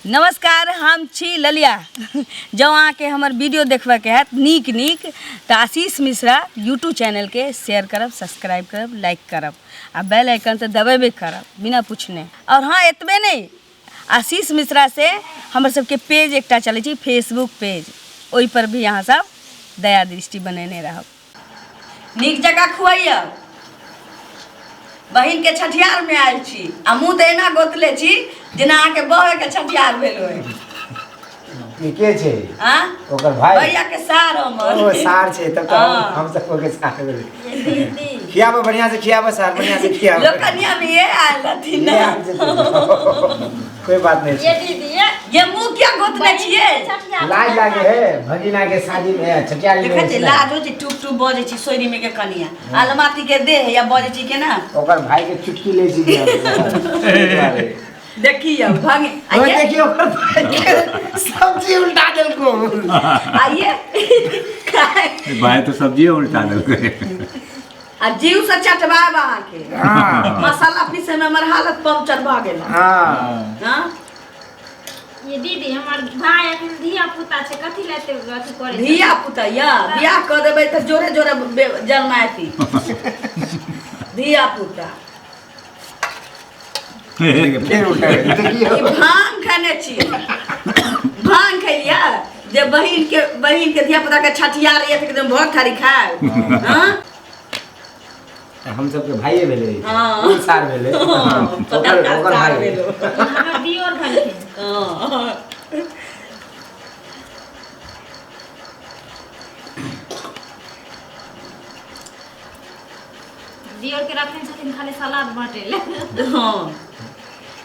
नमस्कार, हम छी ललिया। जो अहाँ के हमर वीडियो देखबा के हैत नीक नीक तो आशीष मिश्रा यूट्यूब चैनल के शेयर करब, सब्सक्राइब करब, लाइक करब आ बेल आइकन तो दबेबे करब बिना पूछने। और हाँ, एतबे नहीं, आशीष मिश्रा से हमर सबके पेज एकटा चले छी, फेसबुक पेज, ओहि पर भी यहाँ सब दया दृष्टि बनेने रहब। नीक जगह खुआइया। बहिन के छठियार में आयल छी आ मुँह तो एना गोतले छी जेना अहाँ के बहे के छठियार भेल होय। के छे? हां, ओकर भाई भैया के सार हमर। ओ सार छे, तब तो हम सब के सार भेल। खियाबो बढ़िया से, खियाबो सार बढ़िया से खियाबो। लोकनिया में ये आयल थी ना। कोई बात नहीं। ये दीदी ये मुंह क्या गोतले छिए? लाज लागे है भगिना के शादी में छठियार में। देखै लाज हो छी, टुक टुक बजे छी सोरी में के कनिया। आलमाती के दे या बजे छी के ना। ओकर भाई के चुटकी ले छी। देखिए भागे आइए, देखिए ओकर भाई के सब्जी उल्टा देल को। आइए भाई तो सब्जी उल्टा देल को। आ जीव से चटवाए वहाँ के। मसाला पीसे में हमर हालत पंक्चर भ गेल। हां ये दीदी हमर भाई अखन धिया पुता छे, कथि लेते अथि करे? धिया पुता या बियाह कर देबै त जोरे जोरे जन्माएती। धिया पुता फिर उल्टा देखिए। भांग खाने छी, भांग खैलिया जे बहिन के धिया पुता के छठियार ये एकदम बहुत थारी खाए। हां हम सब के भाई भेले। हां कोई सार भेले। ओकर भाई भेलो। हमर दियोर भेलखिन। हां दियोर के रखन छथिन खाली सलाद बाटेले। हां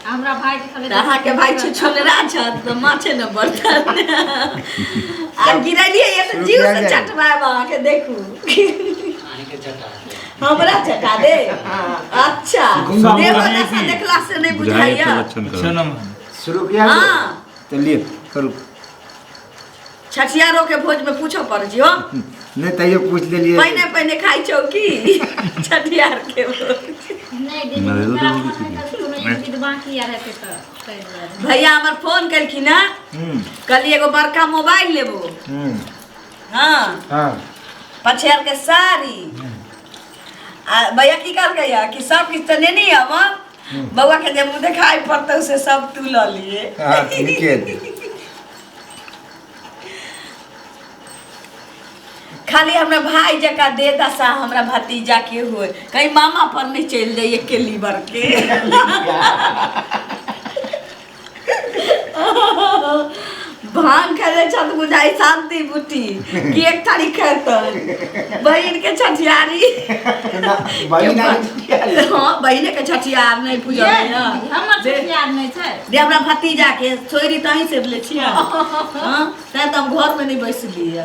हमरा भाई के खाली अहाँ के भाई छोलरा छ त माछे न बर्तन। आ गिरलिए ये त जीव से चटवाए वहाँ के देखू। आने के चटा हमरा चटा दे। अच्छा देवो जैसा देखला से नहीं बुझाइया। शुरू किया। हां चलिए करो। छठियारों के भोज में पूछो पड़ जियो। नहीं तइयो पूछ लेलिए। पहने खाई चौकी छठियार के भोज। नहीं दीदी मेरा फोन है तो नहीं दीदी बाकी आ रहते तो भैया हमर फोन करखिन ना। कल एगो बड़का मोबाइल लेबो। हां हां पछियार के साड़ी। आ भैया की कर गया कि सब किछ तो नहीं हम बउआ के जब दिखाई पड़ते से सब तू ल लिए। हां ठीक है। खाली हमरा भाई जका दे दशा हमरा भतीजा के होय, कहीं मामा पर नहीं चल जाइए के लीवर के। भांग खेले छत बुझाई शांति बुटी कि एक थारी खेतन बहिन के छठियारी। हां बहिन के छठियार नहीं पूजा ना। हमर छठियार नहीं छै दे हमरा भतीजा के छोरी तही से ले छिया। हां त हम घर में नहीं बैसलिए।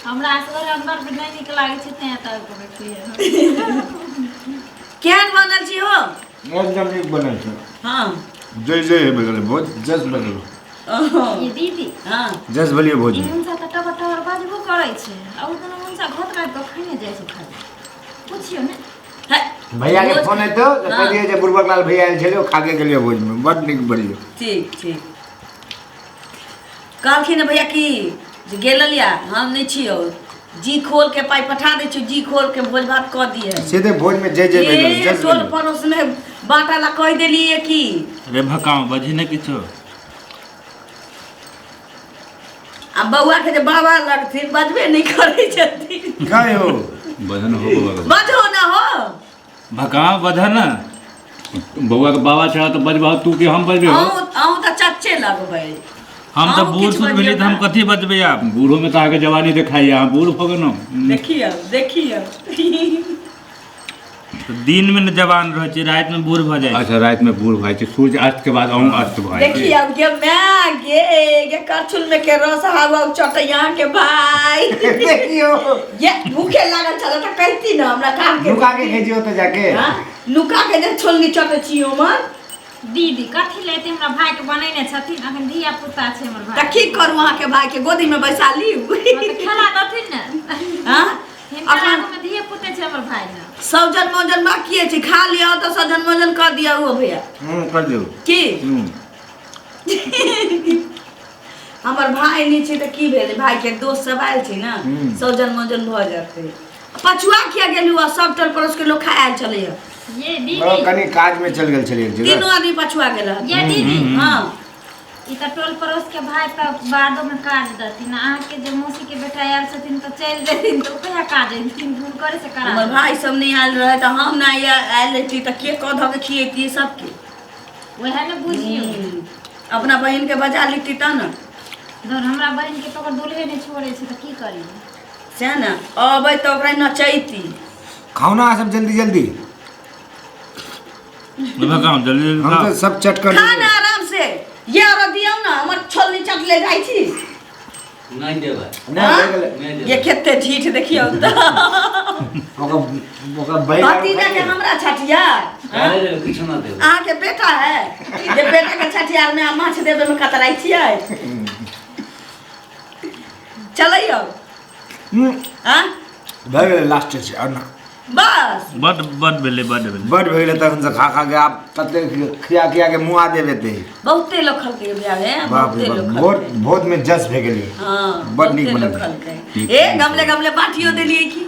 हमरा असगर अंदर में नहीं निक लागे छै ते त करे केहन बनल छी हो? एकदम नीक बनल छै। हां जय जय बगल बहुत जस बगल। ये दीदी हां जस बलिए भोज में उनसा त टबर बाजबो करे छै आ उ दोनों उनसा घोट रात के खाने जाय छै खाली। पूछियो ने भैया के फोन है तो कह दिए जे बुरबक लाल भैया आयल छले, खा के गेलिए भोज में, बड नीक बढ़िया। ठीक ठीक कहलखिन भैया की जे गेल लिया हम नहीं छियो, जी खोल के पाई पठा दे छी, जी खोल के भोज भात क दिए। सीधे भोज में जय जय भेल जस टोल पड़ोस में बाटा ला कह देलिए की रे भकाम बजी ने किछो। आ बउआ के जे बाबा लगथिन बजबे नहीं करे छथिन। काय हो बजन हो बजो ना हो भकाम बधन बउआ के बाबा छड़ा तो बजबा तू के हम बजबे हो। आहू त चच्चे लगबै। हम तो बूढ़ सुन भेली त हम कथि बजबे आप बूढ़ो में ताके जवानी देखाई हम बूढ़ हो गनो। देखिए तो दिन में न जवान रह छै, रात में बूढ़ भ जाय। अच्छा रात में बूढ़ भाई छै, सूर्य अस्त के बाद हम अस्त भाई। देखिए अब ये मैं गे करछुल में के रस हवा चटैया के भाई। देखियो ये भूखे लागल छल त कहती न हमरा काम के लुका के भेजियो तो जाके। हां लुका के जे छोलनी चटे छियो मन दीदी कथि लेते हमरा भाई के बनैने छथिन, अखन धिया पुता छै हमर भाई। त की करू अहाँ के भाई के गोदी में बैसा लियौ। खेला दथिन ने। हां हिनका अखन आगू में धिये पुते छै हमर भाई ना सौजन मोजन बाकी छै, खा लिया तो सौजन मोजन कर दिया हुआ भैया कर दियो की हमर भाई नहीं छै तो की भेल, भाई के दोस्त सब आयल छै ना, सौजन मोजन भ जाते। पछुआ किया गेलू आ सब टल पड़ोस के लोग खायल चले ये दीदी कनी काज में चल गेल छलिए एक जगह। तीनों आदमी पछुआ गेल ये दीदी हां ई त टोल पड़ोस के भाई त बादो में काज देथिन, अहाँ के जे मौसी के बेटा आयल छथिन त चल देथिन त कहिया काज देथिन, भूल करे से करा। हमर भाई सब नहीं आयल रहे त हम ना आयल रहती त के क ध के खिएती सबके। वह ने बुझियो अपना बहन के बजा लेती त ना। धर हमरा बहन के तो दुल्हे ने छोड़े छै त की करी से ना अबै त ओकरा नचैती। खाओ ना सब जल्दी जल्दी, खाओ जल्दी हम तो सब चट कर खाना आराम से ये और दियौ ना, हमर छोलनी चट ले जाई छी नहीं देबे नहीं ये केते ढीठ देखियो त ओका भतीजा के हमरा छठिया अरे किछ ना देबे अहाँ के बेटा है जे बेटा के छठियार में माछ देबे में कतराई छियै चलैयो हां भऽ गेलै लास्ट छै और ना बस बड बड भेले बड भऽ गेलै तखन से खा खा के आप तते खिया खिया के मुंह आ देबे ते बहुते लोग खलके बियाह में बाप रे बहुते लोग बहुत खलके। बहुत में जस भऽ गेलै। हां बड नीक बहुते लोग बनल। खलके। ए गमले गमले बाटियो देलिए की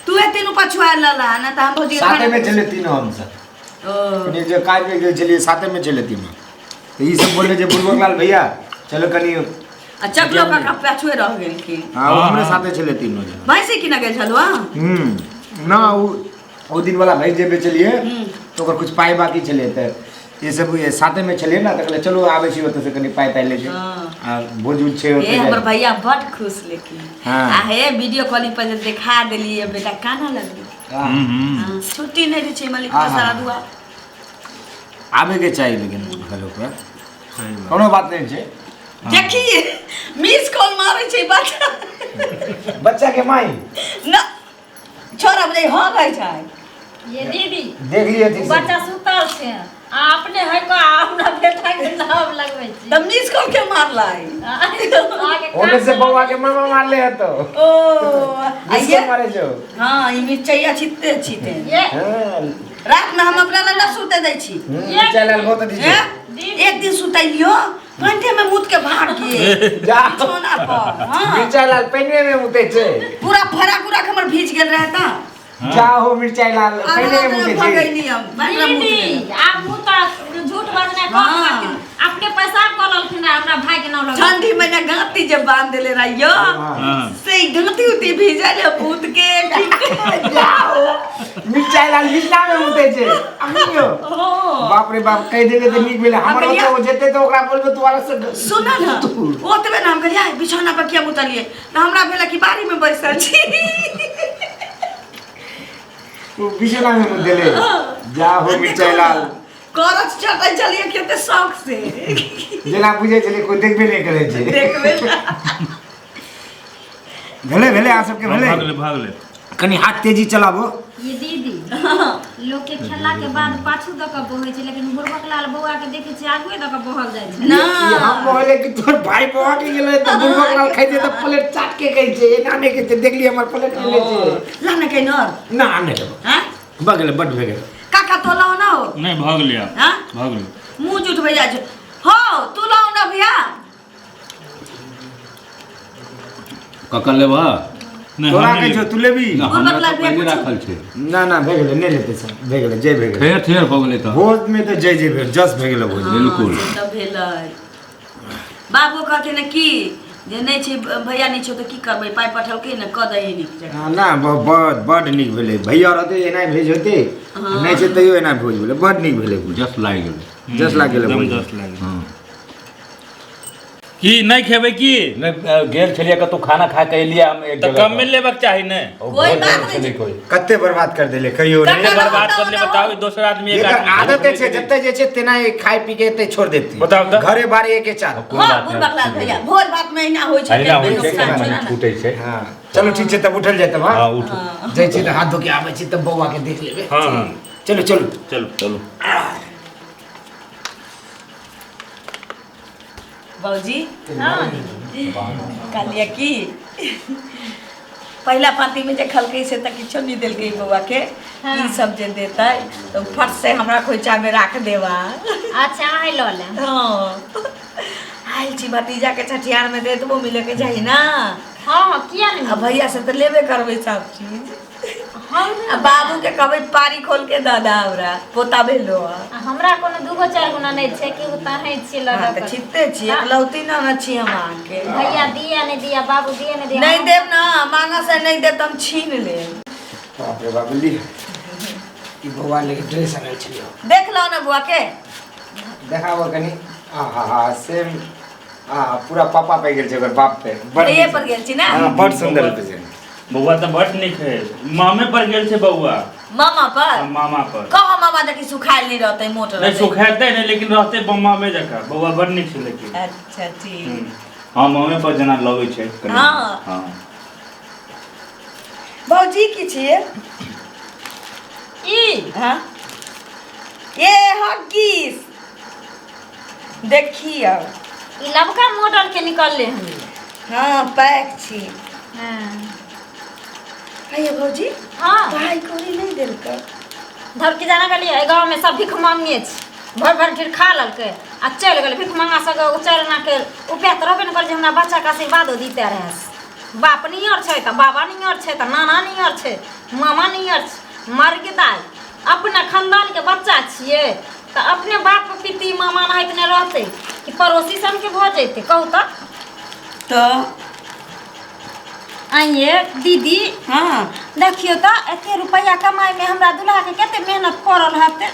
तू ए तीनों पछुआ लला ना त हम भौजी के साथे खाना में चले तीनों हम सब ओ कनी जो काज में गेल छलिए साथे में चले तीनों, तो ई सब बोले जे बुलबुल लाल भैया चलो कनी आ चकलो का पछुए रह गेल की हां वो हमरे साथे चले तीनों जन। भैंसी की ना गेल छलवा ना वो दिन वाला भैंस जे बेचलिए तो ओकर कुछ पाई बाकी चले त ये सब ये साथे में चलिए ना, तो कहले चलो आवे छी ओत से कनी पाई ताई ले छै आ भोज उज छै ए ओते हमर भैया बड़ खुश लेकिन हाँ। आ हे वीडियो कॉलिंग पर जे दिखा देलिए बेटा काना लगली। हां छुट्टी नहीं दै छै मालिक हाँ, सारा हाँ। दुआ आवे के चाहिए लेकिन घरों पर कोनो बात नहीं छै। देखिए मिस कॉल मारे छै बच्चा बच्चा के माई ना छोरा बजे हो गई छै ये दीदी देख लिए ठीक से बच्चा सुतल छै आ अपने है को अपना बेटा के नाम लगबै छी त मिस कॉल के मारलाई ओने से बौआ के मामा मार ले तो ओ किसको आइए मारे जो हां ई मिर्चैया छिते छिते ये हां रात में हम अपना लल्ला सुते दै छी चल बहुत दीजिए हैं? एक दिन सुतैलियो कंठे में मुद के भाग के जा सोना पर हां मिर्चाई लाल पहने में मुते छे पूरा फराक उराक हमर भीज गेल रहता जाओ मिर्चाई लाल पहने में मुते छे भगैली हम बाकरा मुद दीदी गेल। आप मुंह त झूठ बजना कम हाँ। करथिन, अपने पैसा करलखिन हमरा भाई के नाम लगबै ठंडी में ना गांती जब बांध देले रहियो हाँ। से गांती उती भीजल भूत के जाओ मिर्चाई लाल बिस्ना में मुते छे अमियो बाप रे बाप कह देबे त नीक भेले हमर कहिया? तो जेते तो ओकरा बोलबे तोरा से सुना ना ओतबे नाम करिया बिछौना पर किया मुतलिए त हमरा भेला कि बारी में बैसल छी तू बिछना में मुत देले जाओ मिर्चाई लाल करच चटै चलिए केते शौक से जेना बुझे छले कोई देखबे नहीं करे छे देखबे भेले भेले आ सबके भेले भाग ले कनी हाथ तेजी चलाबो ये दीदी लोग के खेला के बाद पाछू दक बहै छै, लेकिन बुढ़बक लाल बौआ के देखे छी आगुए दक बहल जाय छै ना ये हम बोले कि तोर भाई बहा के गेले त बुढ़बक लाल खाइ दे त प्लेट चाट के कहै छे एना नहीं कहते देख लिए हमर प्लेट ले छे लाने के नर ना नहीं देबो हैं बगले बड भे गेल काका तो लाओ ना हो नहीं भाग लिया हैं भाग ले मुंह जुट भैया छ हो तू लाओ ना भैया ककर लेबा नहीं तोरा हम कहै नहीं छौ ले- तू लेबी ना बुढ़बक हमरा लाल तो भैया पहले पूछू। राखल छै ना ना भे गेले नहीं लेते सब भे गेले जे भे गेले फेर फेर हो गेलै त भोज में तो जय जय भेल जस भे गेले भोज बिल्कुल। से त भेलै बाबू कहथिन कि जे नहीं छै भैया नहीं छौ त की करबै पाई पठलकै न क दही नीक ना बड बड नीक भेले भैया रहते एना भेज होते नहीं छै तैयो एना भोज भेले बड नीक भेले भोज जस लागि गेलै जस लाग गेले एकदम भोज जस लाग गेलै। हां की नहीं खेबै की नहीं गेल छलिए कतौ खाना खा के एलिए हम एक तो जगह कम में लेबक चाही ने कोई बात नहीं छै। कोई कते बर्बाद कर देले कहियो नहीं कते बर्बाद कर ले बताओ दोसर आदमी एक एकर आदमी आदत छै जत्ते जे छै तेना खाइ पी के एते छोड़ देती बताओ त। घरे बारे एके चार हां बुढ़बक लाल भैया भोज भात में एना होय छै अहिना होइ छै नुकसान कि छै मने ना छूटै छै हां चलो ठीक छै तब उठल जाए तब हां हां उठ जय छी त हाथ धो के आबै छी तब बौआ के देख लेबे हाँ हाँ चलो चलो चलो चलो बाबूजी हां कहलिए कि पहला पाती में जे खलकै से तक किछो नहीं दिलकै बउआ के हाँ। ई सब जे देतै तो फट से हमरा खोइचा में राख देवा। अच्छा आइ ल ले। हाँ आइल छी भतीजा के छठियार में दे देबो मिले के जाई ना। हाँ किया नहीं। अब भैया से तो लेबे करबै सब चीज। हाँ आ बाबू के कहबै पारी खोल के दादा हमरा पोता भेलो। हमरा कोनो दूगो चार गुना नहीं छे कि उता है छी हाँ लड़ा तो छिते छी एकलौती ना छी हम आके। भैया दिया नहीं दिया बाबू दिया नहीं दिया। नहीं देब ना मांगा से नहीं दे तुम छीन ले। बाप रे बाप ली ई भगवान लेके ड्रेस आनल छलियो। देख लो ना बुआ के देखाबो कनी। आहा सेम पूरा पापा पे गेल छै ओकर बाप पे। ये पर गेल छी ना। हां बड़ सुंदर पे। बउआ तो बट नहीं है मामे पर गेल छे बउआ। मामा पर मामा पर कहो मामा जकी सुखाइल नहीं रहते मोटर नहीं सुखाते नहीं लेकिन रहते बम्मा में जका बउआ बड़ नहीं छे लेकिन। अच्छा ठीक। हां मामे पर जना लगे छे। हाँ। हां भौजी की छिए ई हां ये हकीस देखियो ई लबका मोटर के निकल ले हम। हाँ पैक छी। हां भैया भौजी हां भाई कोरी नहीं देल कर धर के जाना के लिए गांव में सब भिख मांगे छ भर भर ढेर खा ललके आ चल गेल भिख मांगा सके उचार ना के उपाय तो रहबे न कर जे हमरा बच्चा का आशीर्वाद दीते रहे। बाप नहीं और छे त बाबा नहीं और छे त नाना नहीं और छे मामा नहीं और मर के दाई अपना खानदान के बच्चा छिए त अपने बाप पिती मामा ना इतने रहते कि पड़ोसी सन के भ जैते कहू तो आइए दीदी हाँ देखियो तो एते रुपया कमाई में हमरा दुल्हा के केते मेहनत करल हते।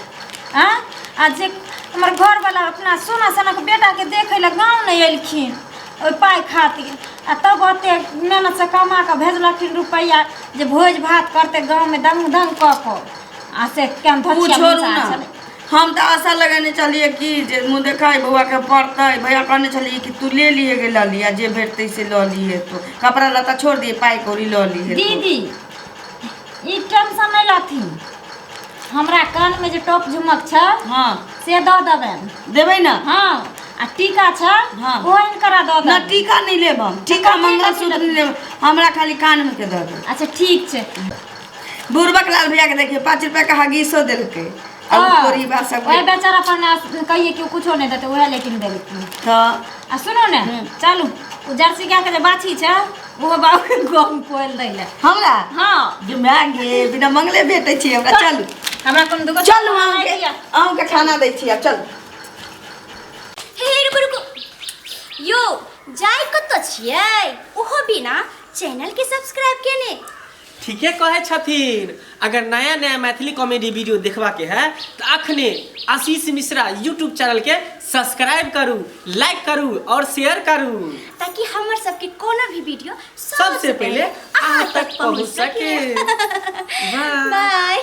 हां आ जे हमर घर वाला अपना सोना सना के बेटा के देखे ले गांव नहीं एलखिन ओइ पाई खातिर आ तब ओते मेहनत से कमा के भेजलखिन रुपया जे भोज भात करते गांव में दंग दंग क आ से केन पूछो धचिया ना हम तो आशा लगने चलिए कि जे मुँह देखा बउआ के पड़ते भैया कहने चलिए कि तू ले लिए गे लिया जे भेटते से ल लिए तो कपड़ा लता छोड़ दिए पाई कौड़ी ल लिए दीदी ई टेंशन नहीं लाथी हमरा कान में जे टॉप झुमक छ हाँ से द देबे देबै ना। हां आ टीका छ हाँ। ओहन करा द ना दे। टीका नहीं लेब हम टीका मंगलसूत्र नहीं लेब हमरा खाली कान में के दे दे। अच्छा ठीक छे। बुरबक लाल भैया के देखिए 5 रुपया का हगीसो देलके अब तोरी बात सब ओए बेचारा अपन कहिए कि कुछो नहीं देते ओहे लेकिन देलकी। तो आ सुनो ने चलू उ जर्सी गाय के जे बाछी छ वो बाबू के गम कोल दैले। हमरा हां जुमा गे बिना मंगले भेटै छी हमरा चलू हमरा कोन दुगो चलू हम के खाना दै छी अब चल। हे रुको रुको यो जाय कत छियै ओहो बिना चैनल के सब्सक्राइब केने। ठीके कहे छथिन अगर नया नया मैथिली कॉमेडी वीडियो देखबा के है तो अखने आशीष मिश्रा यूट्यूब चैनल के सब्सक्राइब करू लाइक करू और शेयर करू ताकि हमर सबके कोनो भी वीडियो सबसे पहले अहाँ तक पहुंच सके। बाय।